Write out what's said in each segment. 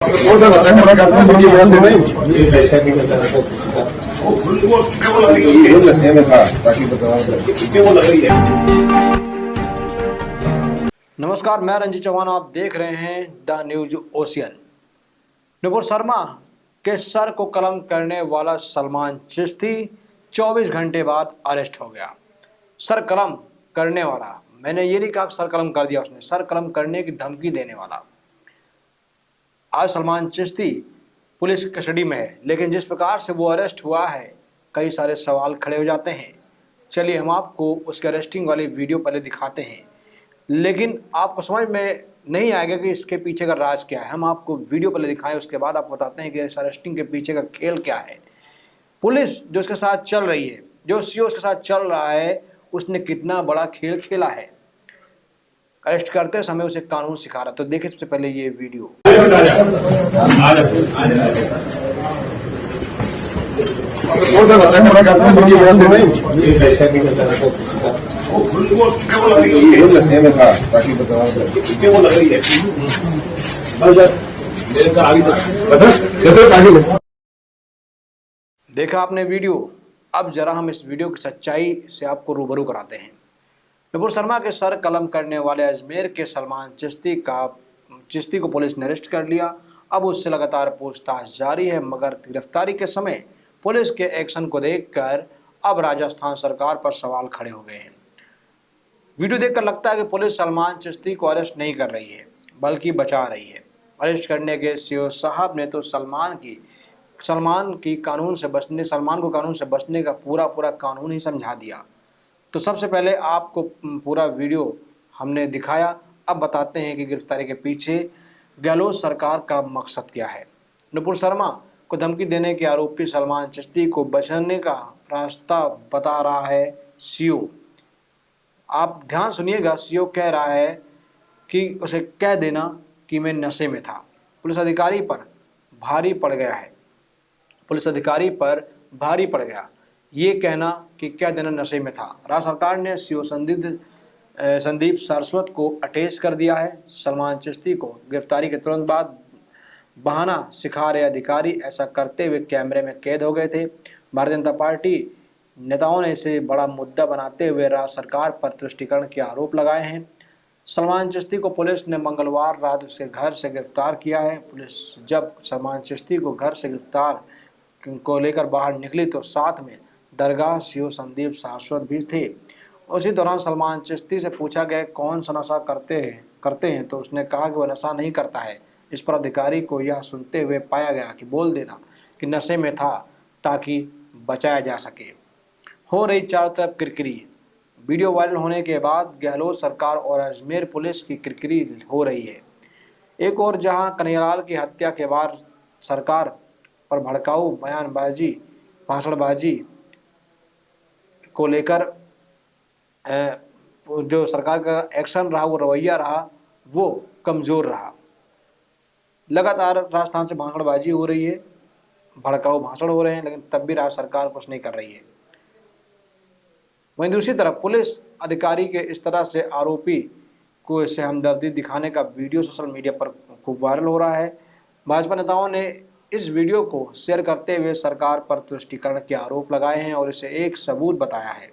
कौन सा रासायन बना करता है मुझे बयान देना ही में था ताकि नमस्कार, मैं रंजीत चौहान। आप देख रहे हैं the news ocean. Nupur Sharma के सर को कलम करने वाला सलमान चिश्ती 24 घंटे बाद अरेस्ट हो गया। सर कलम करने वाला, मैंने ये नहीं कहा कि सर कलम कर दिया उसने, सर कलम करने की धमकी देने वाला आज सलमान चिश्ती पुलिस कस्टडी में है। लेकिन जिस प्रकार से वो अरेस्ट हुआ है, कई सारे सवाल खड़े हो जाते हैं। चलिए हम आपको उसके अरेस्टिंग वाली वीडियो पहले दिखाते हैं, लेकिन आपको समझ में नहीं आएगा कि इसके पीछे का राज क्या है। हम आपको वीडियो पहले दिखाएं, उसके बाद आपको बताते हैं कि इस अरेस्टिंग के पीछे का खेल क्या है। पुलिस जो उसके साथ चल रही है, जो सीओ उसके साथ चल रहा है, उसने कितना बड़ा खेल खेला है। अरेस्ट करते समय उसे कानून सिखा रहा। तो देखिए सबसे पहले ये वीडियो। कौन सा रासायन बना करता है मुझे बयान देना ही में था ताकि देखा आपने वीडियो। अब जरा हम इस वीडियो की सच्चाई से आपको रूबरू कराते हैं। नुपुर शर्मा के सर कलम करने वाले अजमेर के सलमान चिश्ती को पुलिस ने अरेस्ट कर लिया। अब उससे लगातार पूछताछ जारी है, मगर गिरफ्तारी के समय पुलिस के एक्शन को देखकर अब राजस्थान सरकार पर सवाल खड़े हो गए हैं। वीडियो देखकर लगता है कि पुलिस सलमान चिश्ती को अरेस्ट नहीं कर रही है, बल्कि बचा रही है। अरेस्ट करने के सीओ साहब ने तो सलमान को कानून से बचने का पूरा कानून ही समझा दिया। तो सबसे पहले आपको पूरा वीडियो हमने दिखाया। अब बताते हैं कि गिरफ्तारी के पीछे गहलोत सरकार का मकसद क्या है। नुपुर शर्मा को धमकी देने के आरोपी सलमान चिश्ती को बचने का रास्ता बता रहा है सीओ। आप ध्यान सुनिएगा, सीओ कह रहा है कि उसे कह देना कि मैं नशे में था। पुलिस अधिकारी पर भारी पड़ गया ये कहना कि क्या देना नशे में था। राज्य सरकार ने सीओ संदीप सारस्वत को अटैच कर दिया है। सलमान चिश्ती को गिरफ्तारी के तुरंत बाद बहाना सिखा रहे अधिकारी ऐसा करते हुए कैमरे में कैद हो गए थे। भारतीय जनता पार्टी नेताओं ने इसे बड़ा मुद्दा बनाते हुए राज्य सरकार पर तुष्टीकरण के आरोप लगाए हैं। सलमान चिश्ती को पुलिस ने मंगलवार रात उसके घर से गिरफ्तार किया है। पुलिस जब सलमान चिश्ती को घर से गिरफ्तार को लेकर बाहर निकली तो साथ में दरगाह सीओ संदीप सारस्वत भी थे। उसी दौरान सलमान चिश्ती से पूछा गया कौन सा नशा करते हैं तो उसने कहा कि वह नशा नहीं करता है। इस पर अधिकारी को यह सुनते हुए पाया गया कि बोल देना कि नशे में था ताकि बचाया जा सके। हो रही चारों तरफ किरकिरी। वीडियो वायरल होने के बाद गहलोत सरकार और अजमेर पुलिस की किरकिरी हो रही है। एक और जहां कन्हैयालाल की हत्या के बाद सरकार पर भड़काऊ बयानबाजी, भाषणबाजी को लेकर जो सरकार का एक्शन रहा, वो रवैया रहा, वो कमज़ोर रहा। लगातार राजस्थान से भाषणबाजी हो रही है, भड़काऊ भाषण हो रहे हैं, लेकिन तब भी राज्य सरकार कुछ नहीं कर रही है। वहीं दूसरी तरफ पुलिस अधिकारी के इस तरह से आरोपी को इससे हमदर्दी दिखाने का वीडियो सोशल मीडिया पर खूब वायरल हो रहा है। भाजपा नेताओं ने इस वीडियो को शेयर करते हुए सरकार पर तुष्टीकरण के आरोप लगाए हैं और इसे एक सबूत बताया है।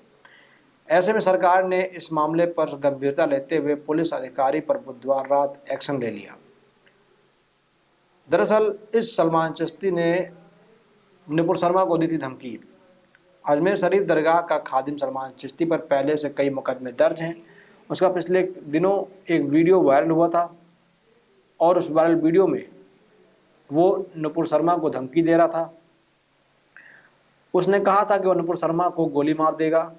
ऐसे में सरकार ने इस मामले पर गंभीरता लेते हुए पुलिस अधिकारी पर बुधवार रात एक्शन ले लिया। दरअसल इस सलमान चिश्ती ने नुपुर शर्मा को दी थी धमकी। अजमेर शरीफ दरगाह का खादिम सलमान चिश्ती पर पहले से कई मुकदमे दर्ज हैं। उसका पिछले दिनों एक वीडियो वायरल हुआ था और उस वायरल वीडियो में वो नुपुर शर्मा को धमकी दे रहा था। उसने कहा था कि वह नुपुर शर्मा को गोली मार देगा।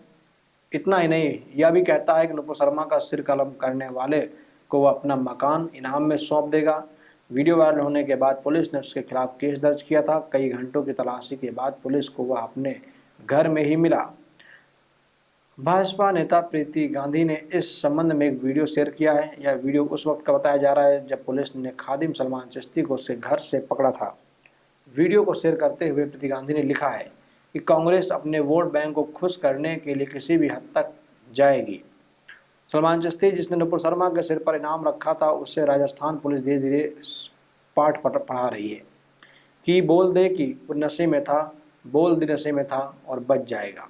इतना ही नहीं, यह भी कहता है कि नुपुर शर्मा का सिर कलम करने वाले को वह अपना मकान इनाम में सौंप देगा। वीडियो वायरल होने के बाद पुलिस ने उसके खिलाफ केस दर्ज किया था। कई घंटों की तलाशी के बाद पुलिस को वह अपने घर में ही मिला। भाजपा नेता प्रीति गांधी ने इस संबंध में एक वीडियो शेयर किया है। यह वीडियो उस वक्त का बताया जा रहा है जब पुलिस ने खादिम सलमान चिश्ती को उसके घर से पकड़ा था। वीडियो को शेयर करते हुए प्रीति गांधी ने लिखा है कि कांग्रेस अपने वोट बैंक को खुश करने के लिए किसी भी हद तक जाएगी। सलमान चिश्ती जिसने नुपुर शर्मा के सिर पर इनाम रखा था, उससे राजस्थान पुलिस धीरे धीरे पाठ पढ़ा रही है कि बोल दे कि वो नशे में था, बोल दे नशे में था और बच जाएगा।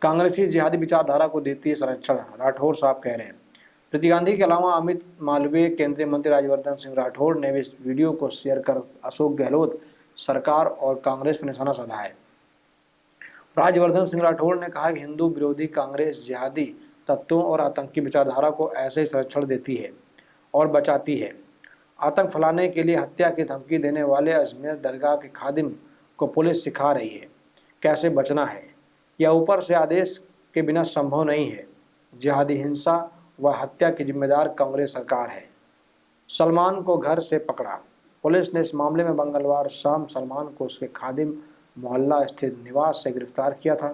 कांग्रेसी जिहादी विचारधारा को देती है संरक्षण, राठौर साहब कह रहे हैं। प्रीति गांधी के अलावा अमित मालवीय, केंद्रीय मंत्री राज्यवर्धन सिंह राठौड़ ने भी इस वीडियो को शेयर कर अशोक गहलोत सरकार और कांग्रेस पर निशाना साधा है। राज्यवर्धन सिंह राठौड़ ने कहा कि हिंदू विरोधी कांग्रेस जिहादी तत्वों और आतंकी विचारधारा को ऐसे ही संरक्षण देती है और बचाती है। आतंक फैलाने के लिए हत्या की धमकी देने वाले अजमेर दरगाह के खादिम को पुलिस सिखा रही है कैसे बचना है। यह ऊपर से आदेश के बिना संभव नहीं है। जिहादी हिंसा व हत्या की जिम्मेदार कांग्रेस सरकार है। सलमान को घर से पकड़ा। पुलिस ने इस मामले में मंगलवार शाम सलमान को उसके खादिम मोहल्ला स्थित निवास से गिरफ्तार किया था।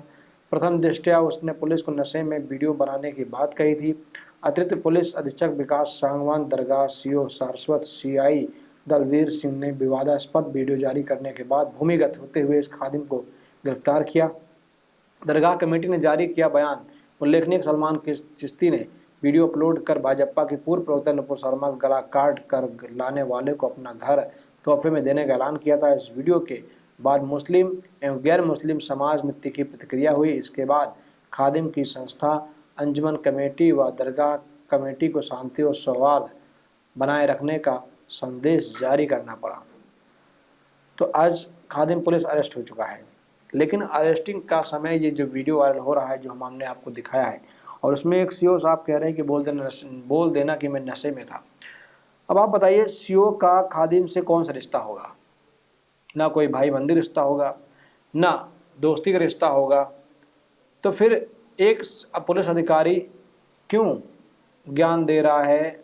प्रथम दृष्टया उसने पुलिस को नशे में वीडियो बनाने की बात कही थी। अतिरिक्त पुलिस अधीक्षक विकास सांगवान, दरगाह सीओ सारस्वत, सीआई दलवीर सिंह ने विवादास्पद वीडियो जारी करने के बाद भूमिगत होते हुए इस खादिम को गिरफ्तार किया। दरगाह कमेटी ने जारी किया बयान। उल्लेखनीय सलमान चिश्ती ने वीडियो अपलोड कर भाजपा की पूर्व प्रवक्ता नुपुर शर्मा का गला काट कर लाने वाले को अपना घर तोहफे में देने का ऐलान किया था। इस वीडियो के बाद मुस्लिम एवं गैर मुस्लिम समाज में तीखी प्रतिक्रिया हुई। इसके बाद खादिम की संस्था अंजुमन कमेटी व दरगाह कमेटी को शांति और सौहार्द बनाए रखने का संदेश जारी करना पड़ा। तो आज खादिम पुलिस अरेस्ट हो चुका है, लेकिन अरेस्टिंग का समय ये जो वीडियो वायरल हो रहा है जो हमने आपको दिखाया है, और उसमें एक सीओ साहब कह रहे हैं कि बोल देना कि मैं नशे में था। अब आप बताइए, सीओ का खादिम से कौन सा रिश्ता होगा? ना कोई भाई बंदी रिश्ता होगा, ना दोस्ती का रिश्ता होगा। तो फिर एक पुलिस अधिकारी क्यों ज्ञान दे रहा है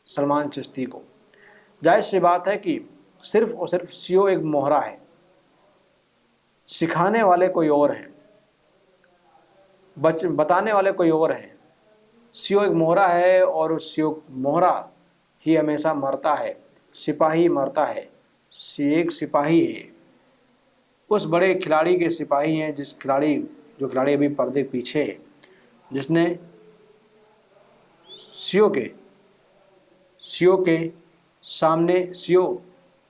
सलमान चिश्ती को? जाहिर सी बात है कि सिर्फ और सिर्फ सीओ एक मोहरा है, सिखाने वाले कोई और हैं, बताने वाले कोई और हैं। सीओ एक मोहरा है और उस सीओ मोहरा ही हमेशा मरता है, सिपाही मरता है। एक सिपाही है, उस बड़े खिलाड़ी के सिपाही हैं जो खिलाड़ी अभी पर्दे पीछे है, जिसने सीओ के सामने सीओ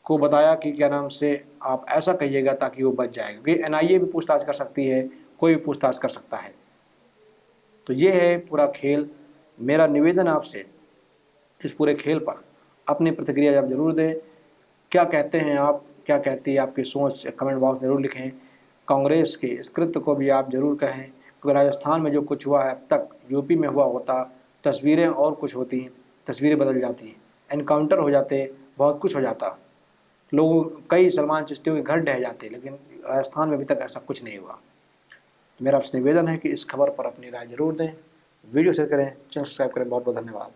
को बताया कि क्या नाम से आप ऐसा कहिएगा ताकि वो बच जाएगा, क्योंकि एनआईए भी पूछताछ कर सकती है, कोई भी पूछताछ कर सकता है। तो ये है पूरा खेल। मेरा निवेदन आपसे, इस पूरे खेल पर अपनी प्रतिक्रिया आप जरूर दें। क्या कहते हैं आप, क्या कहती है आपकी सोच, कमेंट बॉक्स में जरूर लिखें। कांग्रेस के इस कृत्य को भी आप जरूर कहें, क्योंकि राजस्थान में जो कुछ हुआ है अब तक, यूपी में हुआ होता, तस्वीरें और कुछ होती, तस्वीरें बदल जाती, एनकाउंटर हो जाते, बहुत कुछ हो जाता, लोग कई सलमान चिश्तियों के घर ढह जाते, लेकिन राजस्थान में अभी तक ऐसा कुछ नहीं हुआ। मेरा आपसे निवेदन है कि इस खबर पर अपनी राय जरूर दें, वीडियो शेयर करें, चैनल सब्सक्राइब करें। बहुत बहुत धन्यवाद।